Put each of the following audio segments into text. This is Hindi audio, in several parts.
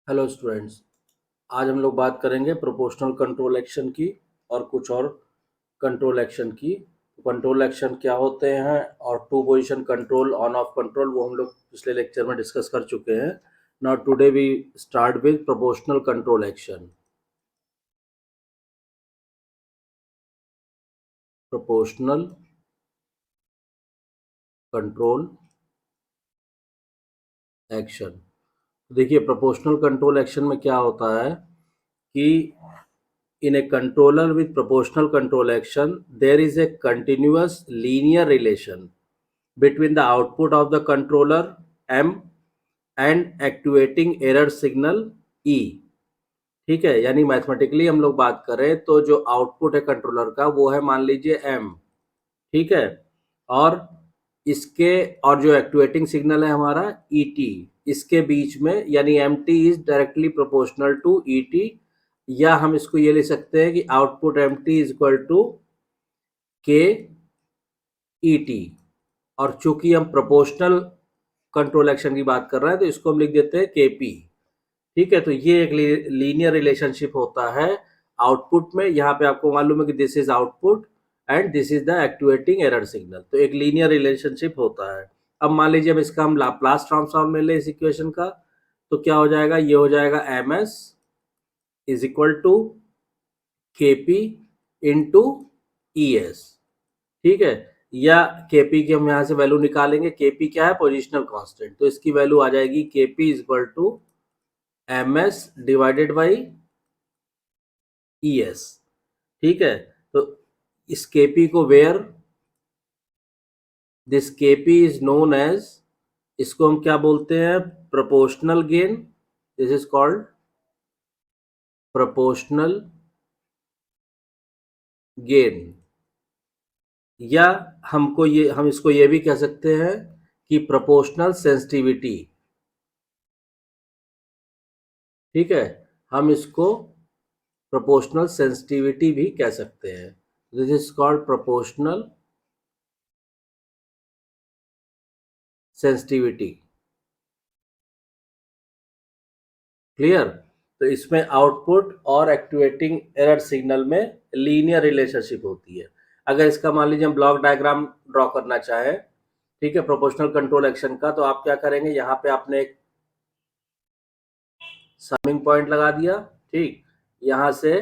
Hello students. आज हम लोग बात करेंगे प्रोपोर्शनल कंट्रोल एक्शन की और कुछ और कंट्रोल एक्शन की। कंट्रोल एक्शन क्या होते हैं और two position control, on off control, वो हम लोग पिछले लेक्चर में डिस्कस कर चुके हैं। Now today we start with proportional control action. Proportional control action. देखिए, प्रोपोर्शनल कंट्रोल एक्शन में क्या होता है कि in a controller with proportional control action, there is a continuous linear relation between the output of the controller M and activating error signal E। ठीक है, यानी मैथमेटिकली हम लोग बात करें तो जो आउटपुट है कंट्रोलर का वो है, मान लीजिए, M। ठीक है, और इसके और जो एक्टिवेटिंग सिग्नल है हमारा ET, इसके बीच में, यानी MT is directly proportional to ET, या हम इसको ये ले सकते हैं कि output MT is equal to K ET। और चूंकि हम प्रोपोर्शनल कंट्रोल एक्शन की बात कर रहे हैं तो इसको हम लिख देते हैं KP। ठीक है, तो ये एक लीनियर रिलेशनशिप होता है आउटपुट में। यहाँ पे आपको मालूम है कि this is output and this is the activating error signal, तो एक लीनियर रिलेशनशिप होता है। अब मान लीजिए हम इसका लाप्लास ट्रांसफॉर्म ले लें इस इक्वेशन का, तो क्या हो जाएगा, ये हो जाएगा MS is equal to KP into ES। ठीक है, या KP की हम यहाँ से वैल्यू निकालेंगे। KP क्या है, पोजिशनल कांस्टेंट, तो इसकी वैल्यू आ जाएगी KP is equal to MS divided by ES। ठीक है, तो इस KP को where this KP is known as, इसको हम क्या बोलते हैं, proportional gain. This is called proportional gain. या हम इसको ये भी कह सकते हैं कि प्रोपोर्शनल सेंसिटिविटी। ठीक है, हम इसको प्रोपोर्शनल सेंसिटिविटी भी कह सकते हैं। This is called proportional sensitivity. Clear. तो इसमें आउटपुट और एक्टिवेटिंग एरर सिग्नल में लीनियर रिलेशनशिप होती है। अगर इसका मान लीजिए हम ब्लॉक डायग्राम ड्रॉ करना चाहें, ठीक है, प्रोपोर्शनल कंट्रोल एक्शन का, तो आप क्या करेंगे, यहाँ पे आपने एक समिंग पॉइंट लगा दिया। ठीक, यहाँ से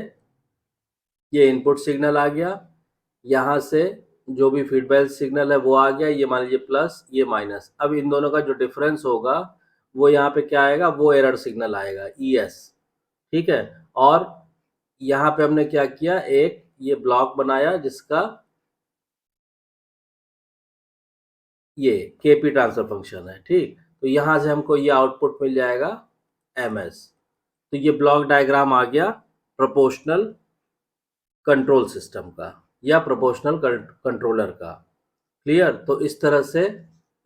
ये इनपुट सिग्नल आ गया, यहाँ से जो भी फीडबैक सिग्नल है वो आ गया, ये मान लीजिए प्लस, ये माइनस। अब इन दोनों का जो डिफरेंस होगा वो यहाँ पे क्या आएगा, वो एरर सिग्नल आएगा, ES। ठीक है, और यहाँ पे हमने क्या किया, एक ये ब्लॉक बनाया जिसका ये KP ट्रांसफर फंक्शन है। ठीक, तो यहाँ से हमको ये आउटपुट मिल जाएगा MS। तो ये ब्लॉक डायग्राम आ गया प्रोपोर्शनल कंट्रोल सिस्टम का या प्रोपोर्शनल कंट्रोलर का। क्लियर। तो इस तरह से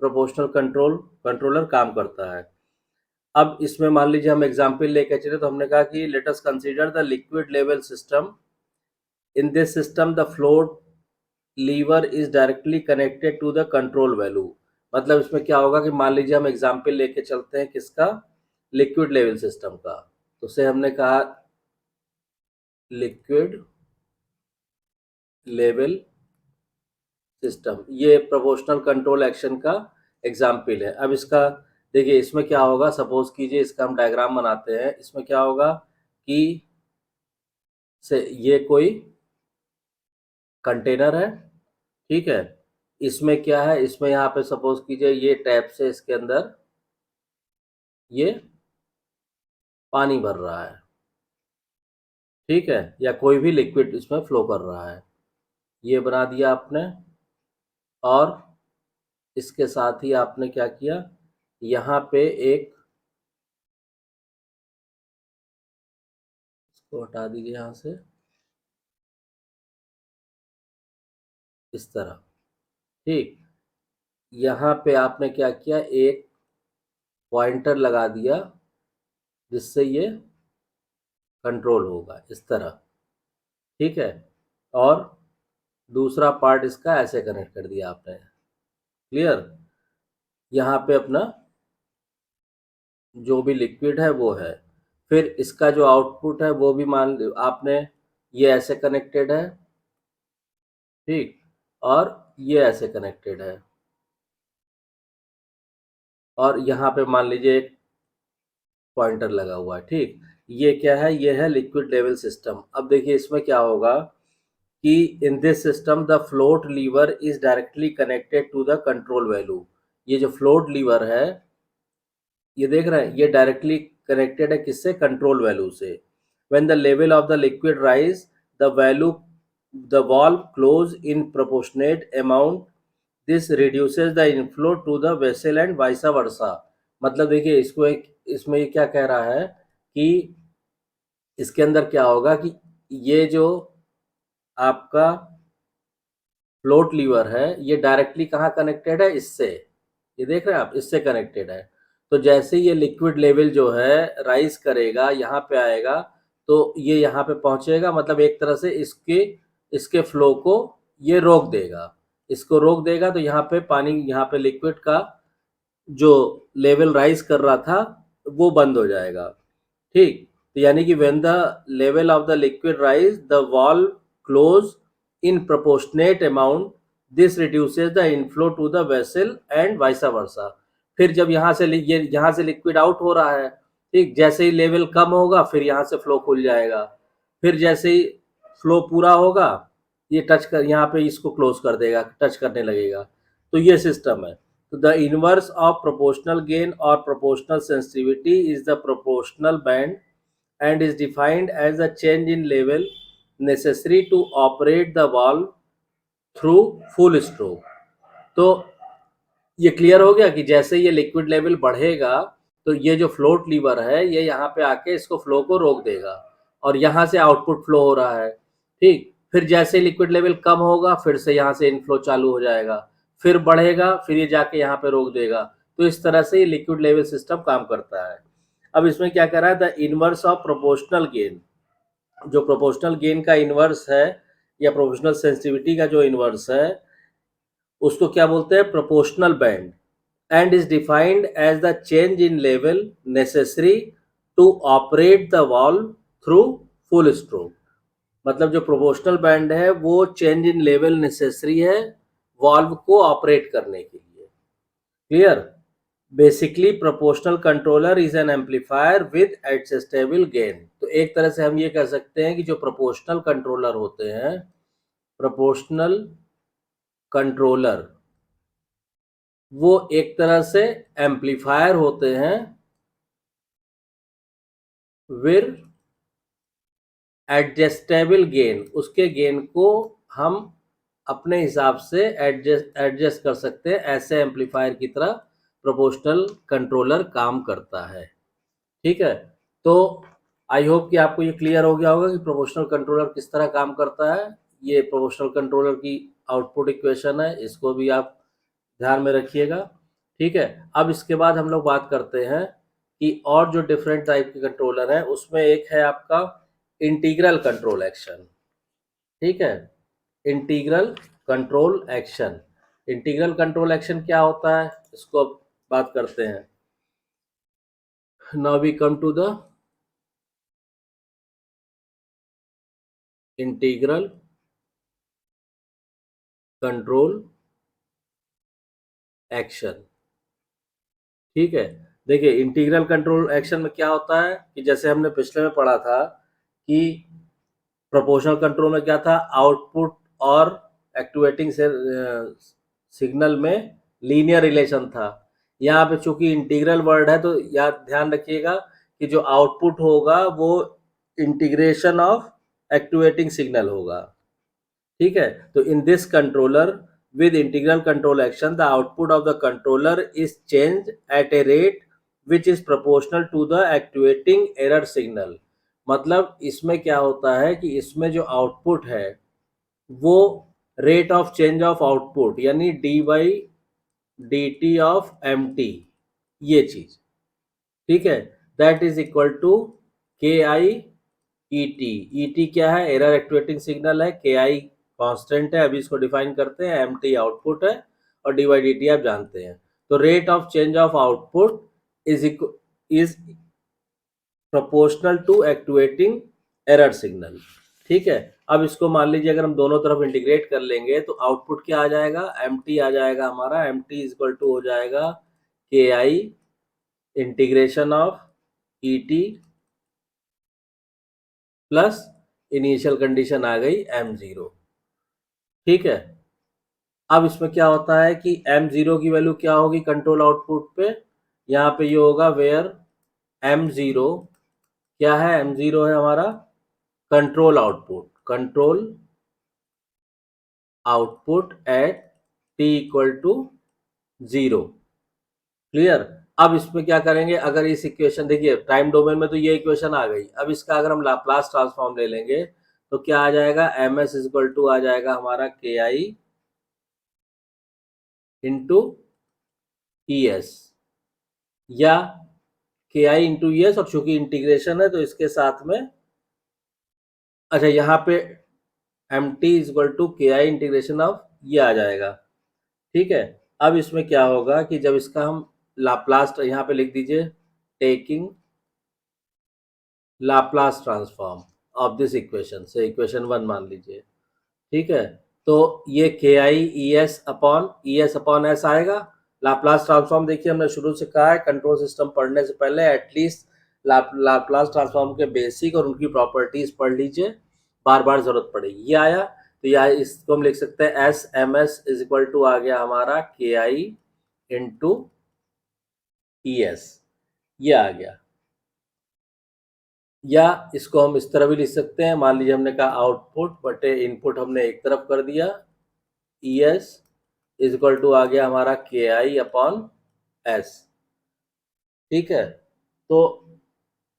प्रोपोर्शनल कंट्रोलर काम करता है। अब इसमें मान लीजिए हम एग्जाम्पल लेके चले, तो हमने कहा कि let us consider the liquid level system. In this system the flow lever is directly connected to the control value. मतलब इसमें क्या होगा कि मान लीजिए हम एग्जाम्पल लेके चलते हैं किसका, लिक्विड लेवल सिस्टम का। तो से हमने कहा लिक्विड लेवल सिस्टम, ये प्रोपोर्शनल कंट्रोल एक्शन का एग्जाम्पल है। अब इसका देखिए, इसमें क्या होगा, सपोज कीजिए इसका हम डायग्राम बनाते हैं। इसमें क्या होगा कि से ये कोई कंटेनर है। ठीक है, इसमें क्या है, इसमें यहाँ पे सपोज कीजिए ये टैप से इसके अंदर ये पानी भर रहा है। ठीक है, या कोई भी लिक्विड इसमें फ्लो कर रहा है, ये बना दिया आपने। और इसके साथ ही आपने क्या किया, यहाँ पे एक, इसको हटा दीजिए यहाँ से, इस तरह। ठीक, यहाँ पे आपने क्या किया, एक पॉइंटर लगा दिया जिससे ये कंट्रोल होगा, इस तरह। ठीक है, और दूसरा पार्ट इसका ऐसे कनेक्ट कर दिया आपने। क्लियर। यहाँ पे अपना जो भी लिक्विड है वो है। फिर इसका जो आउटपुट है वो भी मान आपने ये ऐसे कनेक्टेड है, ठीक, और ये ऐसे कनेक्टेड है, और यहाँ पे मान लीजिए एक पॉइंटर लगा हुआ है, ठीक। ये क्या है, ये है लिक्विड लेवल सिस्टम। अब देखिए इसमें क्या होगा कि in this system the float lever is directly connected to the control value. ये जो फ्लोट लीवर है, ये देख रहे हैं, ये डायरेक्टली कनेक्टेड है किससे, कंट्रोल वैल्यू से। When the level of the liquid rise the value the valve close in proportionate amount, this reduces the inflow to the vessel and vice versa. मतलब देखिए इसको एक, इसमें ये क्या कह रहा है कि इसके अंदर क्या होगा कि ये जो आपका फ्लोट लीवर है ये डायरेक्टली कहाँ कनेक्टेड है, इससे, ये देख रहे हैं आप, इससे कनेक्टेड है। तो जैसे ये लिक्विड लेवल जो है राइज करेगा, यहाँ पे आएगा, तो ये यहाँ पे पहुंचेगा, मतलब एक तरह से इसके इसके फ्लो को ये रोक देगा, इसको रोक देगा। तो यहाँ पे पानी, यहाँ पे लिक्विड का जो लेवल राइज कर रहा था वो बंद हो जाएगा, ठीक। तो यानी कि when the level of the liquid rise the valve close in proportionate amount, this reduces the inflow to the vessel and vice versa. फिर जब यहाँ से ये यहाँ से लिक्विड आउट हो रहा है, ठीक, जैसे ही लेवल कम होगा फिर यहाँ से फ्लो खुल जाएगा, फिर जैसे ही फ्लो पूरा होगा ये टच कर, यहाँ पे इसको क्लोज कर देगा, टच करने लगेगा। तो ये सिस्टम है। तो the inverse of proportional gain और proportional sensitivity is the proportional band and is defined as the change in level necessary to operate the valve through full stroke। तो ये क्लियर हो गया कि जैसे ये लिक्विड लेवल बढ़ेगा तो ये जो फ्लोट लीवर है ये यहाँ पे आके इसको फ्लो को रोक देगा, और यहाँ से आउटपुट फ्लो हो रहा है, ठीक। फिर जैसे लिक्विड लेवल कम होगा फिर से यहाँ से इनफ्लो चालू हो जाएगा, फिर बढ़ेगा, फिर ये जाके यहाँ पे रोक देगा। तो इस तरह से ये लिक्विड लेवल सिस्टम काम करता है। अब इसमें क्या कर रहा है, the inverse of proportional gain, जो प्रोपोर्शनल गेन का इनवर्स है या प्रोपोर्शनल सेंसिटिविटी का जो इनवर्स है उसको क्या बोलते हैं, proportional band, and is defined as the change in level necessary to operate the valve through full stroke. मतलब जो प्रोपोर्शनल बैंड है वो चेंज इन लेवल नेसेसरी है वाल्व को ऑपरेट करने के लिए। Clear. Basically proportional controller is an amplifier with adjustable gain. तो एक तरह से हम ये कह सकते हैं कि जो प्रोपोर्शनल कंट्रोलर होते हैं, प्रोपोर्शनल कंट्रोलर वो एक तरह से एम्पलीफायर होते हैं विद एडजस्टेबल गेन। उसके गेन को हम अपने हिसाब से एडजस्ट कर सकते हैं, ऐसे एम्पलीफायर की तरह प्रोपोर्शनल कंट्रोलर काम करता है, ठीक है। तो आई होप कि आपको ये क्लियर हो गया होगा कि प्रोपोर्शनल कंट्रोलर किस तरह काम करता है। ये प्रोपोर्शनल कंट्रोलर की आउटपुट इक्वेशन है, इसको भी आप ध्यान में रखिएगा, ठीक है। अब इसके बाद हम लोग बात करते हैं कि और जो डिफरेंट टाइप के कंट्रोलर हैं उसमें एक है आपका इंटीग्रल कंट्रोल एक्शन, ठीक है। Integral control action, integral control action क्या होता है इसको अब बात करते हैं। Now we come to the integral control action, ठीक है। देखिए इंटीग्रल कंट्रोल एक्शन में क्या होता है कि जैसे हमने पिछले में पढ़ा था कि प्रोपोर्शनल कंट्रोल में क्या था, आउटपुट और एक्टिवेटिंग से सिग्नल में लीनियर रिलेशन था। यहाँ पे चूंकि इंटीग्रल वर्ड है तो याद ध्यान रखिएगा कि जो आउटपुट होगा वो इंटीग्रेशन ऑफ एक्टिवेटिंग सिग्नल होगा, ठीक है। तो in this controller with integral control action the output of the controller is changed at a rate which is proportional to the actuating error signal। मतलब इसमें क्या होता है कि इसमें जो आउटपुट है वो rate of change of output यानी D by D T of M T, ये चीज, ठीक है, दैट इज इक्वल टू के आई ई टी। ई टी क्या है, एरर एक्टिवेटिंग सिग्नल है, के आई कांस्टेंट है, अभी इसको डिफाइन करते हैं, एम टी आउटपुट है और डी बाई डी टी आप जानते हैं। तो rate of change of output is proportional to actuating error signal. ठीक है, अब इसको मान लीजिए अगर हम दोनों तरफ इंटीग्रेट कर लेंगे तो आउटपुट क्या आ जाएगा, एम टी आ जाएगा हमारा, M T is equal to हो जाएगा K I integration of E T plus initial condition आ गई एम जीरो। ठीक है, अब इसमें क्या होता है कि एम जीरो की वैल्यू क्या होगी कंट्रोल आउटपुट पे, यहाँ पे ये होगा वेयर एम जीरो क्या है, एम जीरो है हमारा control output, control output at T equal to zero. Clear. अब इसमें क्या करेंगे, अगर इस इक्वेशन देखिए टाइम डोमेन में तो ये इक्वेशन आ गई, अब इसका अगर हम लाप्लास ट्रांसफॉर्म ले लेंगे तो क्या आ जाएगा, एम एस इक्वल टू आ जाएगा हमारा के आई इंटू ई एस, या के आई इंटू ई एस, और चूंकि इंटीग्रेशन है तो इसके साथ में, अच्छा यहाँ पे एम टी इक्वल टू के आई इंटीग्रेशन ऑफ ये आ जाएगा। ठीक है, अब इसमें क्या होगा कि जब इसका हम लाप्लास, यहाँ पे लिख दीजिए taking Laplace transform of this equation से, इक्वेशन वन मान लीजिए। ठीक है, तो ये के आई ई एस अपॉन एस आएगा। लाप्लास ट्रांसफॉर्म देखिए हमने शुरू से कहा है कंट्रोल सिस्टम पढ़ने से पहले एटलीस्ट लाप्लास ट्रांसफॉर्म के बेसिक और उनकी प्रॉपर्टीज पढ़ लीजिए, बार बार जरूरत पड़ेगी। ये आया तो यह इसको हम लिख सकते हैं S M S is equal to आ गया हमारा के आई इंटू ई एस, ये आ गया। या इसको हम इस तरह भी लिख सकते हैं, मान लीजिए हमने कहा आउटपुट बटे इनपुट हमने एक तरफ कर दिया, E S is equal to आ गया हमारा के आई अपॉन एस। ठीक है, तो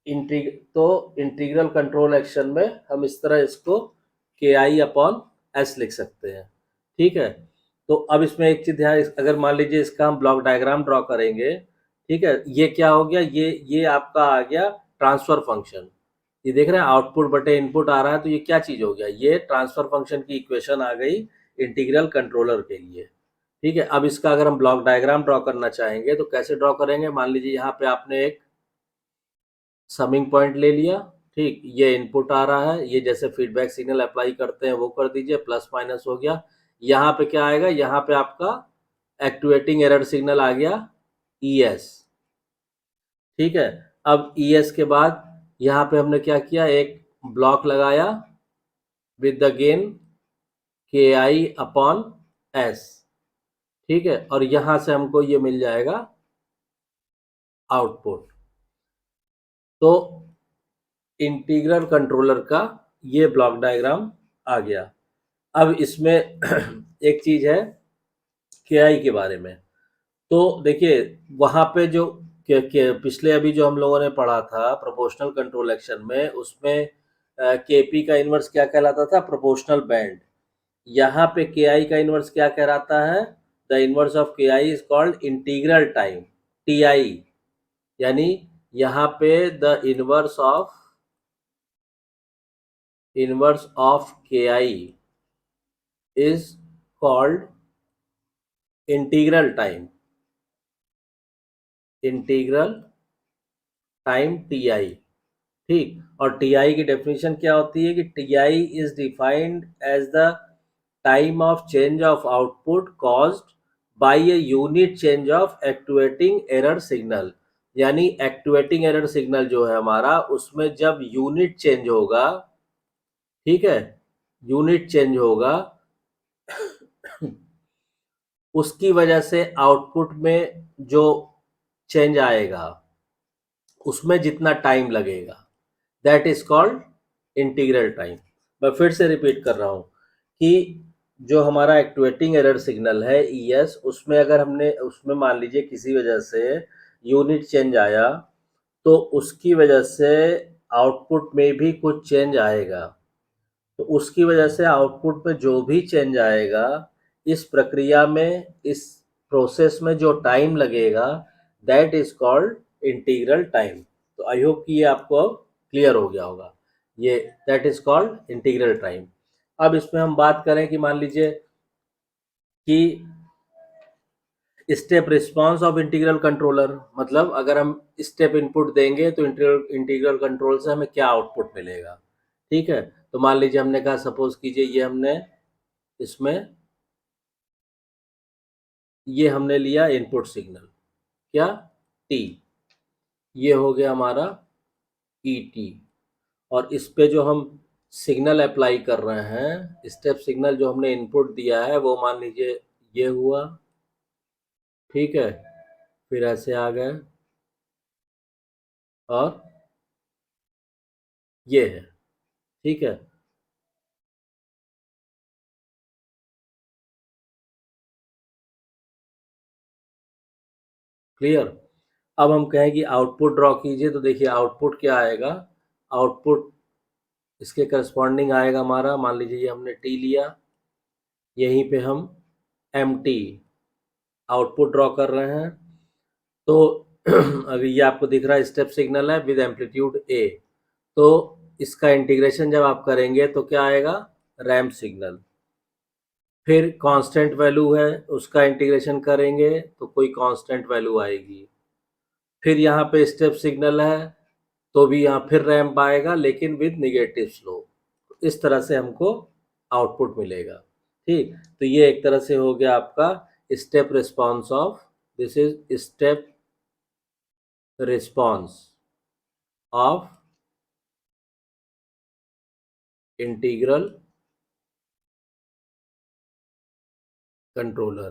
इंटीग्रल कंट्रोल एक्शन में हम इस तरह इसको के आई अपॉन एस लिख सकते हैं। ठीक है, तो अब इसमें एक चीज ध्यान, अगर मान लीजिए इसका हम ब्लॉक डायग्राम ड्रॉ करेंगे, ठीक है, ये क्या हो गया, ये आपका आ गया ट्रांसफर फंक्शन। ये देख रहे हैं आउटपुट बटे इनपुट आ रहा है, तो ये क्या चीज हो गया, ये ट्रांसफर फंक्शन की इक्वेशन आ गई इंटीग्रल कंट्रोलर के लिए। ठीक है, अब इसका अगर हम ब्लॉक डायग्राम ड्रॉ करना चाहेंगे तो कैसे ड्रॉ करेंगे, मान लीजिए यहाँ पे आपने एक समिंग पॉइंट ले लिया। ठीक, ये इनपुट आ रहा है, ये जैसे फीडबैक सिग्नल अप्लाई करते हैं वो कर दीजिए, प्लस माइनस हो गया। यहाँ पे क्या आएगा, यहाँ पे आपका एक्टिवेटिंग एरर सिग्नल आ गया ई एस। ठीक है, अब ई एस के बाद यहाँ पे हमने क्या किया, एक ब्लॉक लगाया विद द गेन के आई अपॉन एस। ठीक है, और यहां से हमको ये मिल जाएगा आउटपुट। तो इंटीग्रल कंट्रोलर का ये ब्लॉक डायग्राम आ गया। अब इसमें एक चीज है के आई के बारे में, तो देखिए वहां पे जो पिछले अभी जो हम लोगों ने पढ़ा था प्रोपोर्शनल कंट्रोल एक्शन में, उसमें केपी का इनवर्स क्या कहलाता था, प्रोपोर्शनल बैंड। यहाँ पे के आई का इनवर्स क्या कहलाता है, the inverse of K I is called integral time T I, यानी यहाँ पे the inverse of K I is called integral time T I. ठीक, और टी आई की डेफिनेशन क्या होती है कि T I is defined as the time of change of output caused by a unit change of activating error signal. यानी एक्टिवेटिंग एरर सिग्नल जो है हमारा, उसमें जब यूनिट चेंज होगा, ठीक है, यूनिट चेंज होगा उसकी वजह से आउटपुट में जो चेंज आएगा उसमें जितना टाइम लगेगा, that is called integral time. मैं फिर से रिपीट कर रहा हूं कि जो हमारा एक्टिवेटिंग एरर सिग्नल है ई एस, उसमें अगर हमने उसमें मान लीजिए किसी वजह से यूनिट चेंज आया तो उसकी वजह से आउटपुट में भी कुछ चेंज आएगा। तो उसकी वजह से आउटपुट में जो भी चेंज आएगा, इस प्रक्रिया में, इस प्रोसेस में जो टाइम लगेगा, that is called integral time. तो आई होप कि ये आपको अब क्लियर हो गया होगा, ये that is called integral time. अब इसमें हम बात करें कि मान लीजिए कि step response of integral controller, मतलब अगर हम स्टेप इनपुट देंगे तो इंटीग्रल कंट्रोल से हमें क्या आउटपुट मिलेगा। ठीक है, तो मान लीजिए हमने कहा, सपोज कीजिए ये हमने इसमें ये हमने लिया इनपुट सिग्नल, क्या, टी, ये हो गया हमारा ई टी, और इस पे जो हम सिग्नल अप्लाई कर रहे हैं, स्टेप सिग्नल जो हमने इनपुट दिया है वो मान लीजिए ये हुआ। ठीक है, फिर ऐसे आ गए और ये है। ठीक है, क्लियर। अब हम कहें कि आउटपुट ड्रॉ कीजिए, तो देखिए आउटपुट क्या आएगा, आउटपुट इसके करस्पॉन्डिंग आएगा हमारा, मान लीजिए ये हमने टी लिया, यहीं पे हम एम टी आउटपुट ड्रॉ कर रहे हैं। तो अभी ये आपको दिख रहा है स्टेप सिग्नल है विद एम्पलीट्यूड ए, तो इसका इंटीग्रेशन जब आप करेंगे तो क्या आएगा, रैम्प सिग्नल। फिर कांस्टेंट वैल्यू है, उसका इंटीग्रेशन करेंगे तो कोई कांस्टेंट वैल्यू आएगी। फिर यहाँ पे स्टेप सिग्नल है तो भी यहाँ फिर रैम्प आएगा लेकिन विद निगेटिव स्लोप। इस तरह से हमको आउटपुट मिलेगा। ठीक, तो ये एक तरह से हो गया आपका step response of, this is step response of integral controller,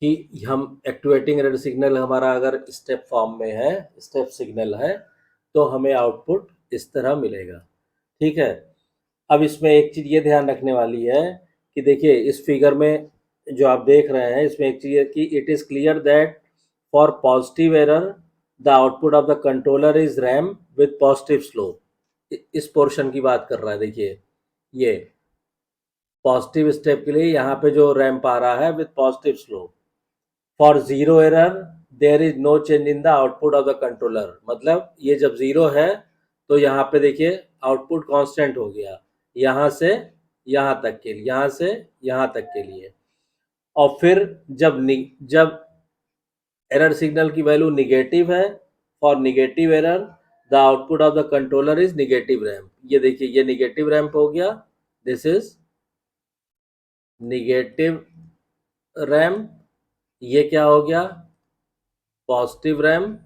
कि हम एक्टिवेटिंग एरर सिग्नल हमारा अगर स्टेप फॉर्म में है, स्टेप सिग्नल है, तो हमें आउटपुट इस तरह मिलेगा। ठीक है, अब इसमें एक चीज़ ये ध्यान रखने वाली है कि देखिए इस फिगर में जो आप देख रहे हैं, इसमें एक चीज़ है कि it is clear that for positive error the output of the controller is RAM with positive slope. इस पोर्शन की बात कर रहा है, देखिए ये पॉजिटिव स्टेप के लिए यहाँ पे जो रैम्प आ रहा है with positive slope. For zero error there is no change in the output of the controller, मतलब ये जब जीरो है तो यहाँ पे देखिए आउटपुट कांस्टेंट हो गया, यहाँ से यहाँ तक के लिए, यहाँ से यहाँ तक के लिए। और फिर जब एरर सिग्नल की वैल्यू निगेटिव है, for negative error the output of the controller is negative ramp. ये देखिए ये निगेटिव रैम्प हो गया, दिस इज निगेटिव रैम्प, ये क्या हो गया, पॉजिटिव रैम्प,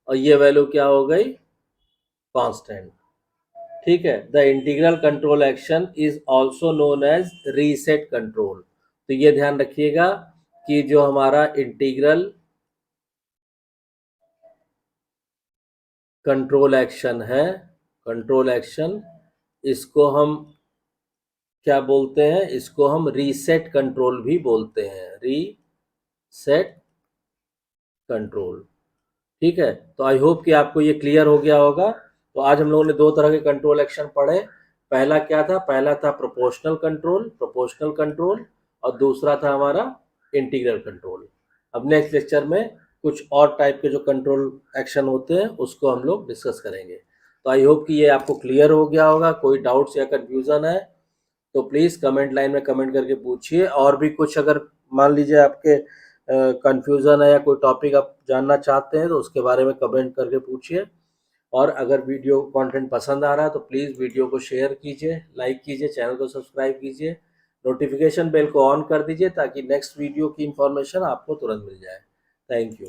और ये वैल्यू क्या हो गई, कांस्टेंट। ठीक है, the integral control action is also known as reset control. तो ये ध्यान रखिएगा कि जो हमारा इंटीग्रल कंट्रोल एक्शन है, कंट्रोल एक्शन, इसको हम क्या बोलते हैं, इसको हम रीसेट कंट्रोल भी बोलते हैं, रीसेट कंट्रोल। ठीक है, तो आई होप कि आपको ये क्लियर हो गया होगा। तो आज हम लोगों ने दो तरह के कंट्रोल एक्शन पढ़े। पहला क्या था, पहला था प्रोपोर्शनल कंट्रोल, और दूसरा था हमारा इंटीग्रल कंट्रोल। अब नेक्स्ट लेक्चर में कुछ और टाइप के जो कंट्रोल एक्शन होते हैं उसको हम लोग डिस्कस करेंगे। तो आई होप कि ये आपको क्लियर हो गया होगा। कोई डाउट्स या कन्फ्यूज़न है तो प्लीज़ कमेंट लाइन में कमेंट करके पूछिए, और भी कुछ अगर मान लीजिए आपके कन्फ्यूज़न है या कोई टॉपिक आप जानना चाहते हैं तो उसके बारे में कमेंट करके पूछिए। और अगर वीडियो कंटेंट पसंद आ रहा है तो प्लीज़ वीडियो को शेयर कीजिए, लाइक कीजिए, चैनल को सब्सक्राइब कीजिए, नोटिफिकेशन बेल को ऑन कर दीजिए ताकि नेक्स्ट वीडियो की इंफॉर्मेशन आपको तुरंत मिल जाए। Thank you.